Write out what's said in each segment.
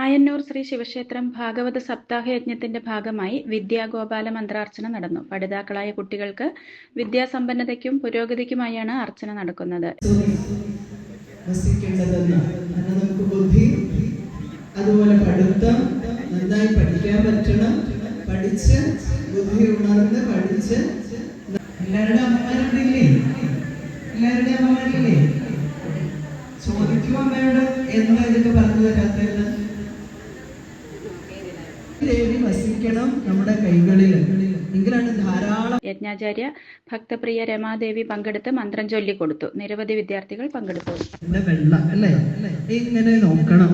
ആയന്നൂർ ശ്രീ ശിവക്ഷേത്രം ഭാഗവത സപ്താഹ യജ്ഞത്തിന്റെ ഭാഗമായി വിദ്യാഗോപാല മന്ത്രാർച്ചന നടന്നു. പഠിതാക്കളായ കുട്ടികൾക്ക് വിദ്യാസമ്പന്നതയ്ക്കും പുരോഗതിക്കുമായാണ് അർച്ചന നടക്കുന്നത്. അതുപോലെ പഠിത്തം നന്നായി പഠിക്കാൻ പറ്റണം. പഠിച്ച് ബുദ്ധി ഉണർന്ന് പഠിച്ച് എല്ലാവരുടെ അമ്മമാരില്ലേ? ചോദിക്കും അമ്മയോട് എന്താ ഇതൊക്കെ പറഞ്ഞു തരാത്തത്? ദേവി വസിക്കണം നമ്മുടെ കൈകളിൽ, എങ്കിലാണ് ധാരാളം. യജ്ഞാചാര്യ ഭക്തപ്രിയ രമാദേവി പങ്കെടുത്ത് മന്ത്രം ചൊല്ലിക്കൊടുത്തു. നിരവധി വിദ്യാർത്ഥികൾ പങ്കെടുത്തു. വെള്ളം അല്ലേ ഇങ്ങനെ നോക്കണം.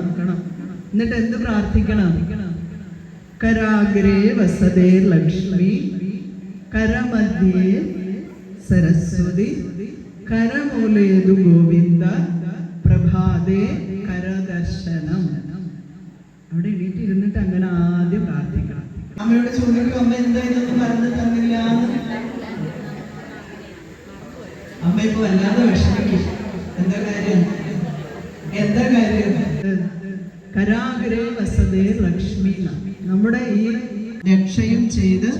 എന്നിട്ട് എന്ത് പ്രാർത്ഥിക്കണം? കരാഗ്രേ വസതേ ലക്ഷ്മി, കരമധ്യേ സരസ്വതി, കരമൂലേതു ഗോവിന്ദ, പ്രഭാതേ കരദർശനം. അവിടെ എണീറ്റ് ഇരുന്നിട്ട് അങ്ങനെ ആദ്യം പ്രാർത്ഥിക്കണം. അമ്മയോട് ചോദിക്കും, അമ്മ എന്താ ഇതൊന്നും പറഞ്ഞു തന്നില്ല. അമ്മ ഇപ്പൊ വല്ലാതെ വിഷമിക്കും. എന്താ കാര്യം? കരാഗ്രേ വസതേ ലക്ഷ്മി. നമ്മുടെ ഈ രക്ഷയും ചെയ്ത്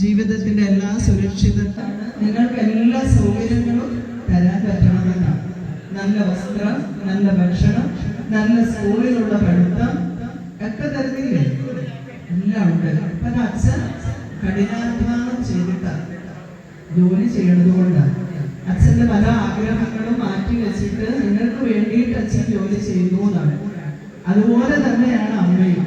ജീവിതത്തിന്റെ എല്ലാ സുരക്ഷിതത്വം നിങ്ങൾക്ക് എല്ലാ സൗകര്യങ്ങളും തരാൻ പറ്റണമെന്നാണ്. നല്ല വസ്ത്രം, നല്ല ഭക്ഷണം, നല്ല സ്കൂളിലുള്ള പഠിത്തം ഒക്കെ തരുന്നില്ലേ? എല്ലാം ഉണ്ട്. അപ്പൊ അച്ഛൻ കഠിനാധ്വാനം ചെയ്തിട്ടാണ് ജോലി ചെയ്യണത് കൊണ്ടാണ്. അച്ഛന്റെ പല ആഗ്രഹങ്ങളും മാറ്റി വെച്ചിട്ട് നിങ്ങൾക്ക് വേണ്ടിയിട്ട് അച്ഛൻ ജോലി ചെയ്യുന്നു എന്നാണ്. അതുപോലെ തന്നെയാണ് അമ്മയും.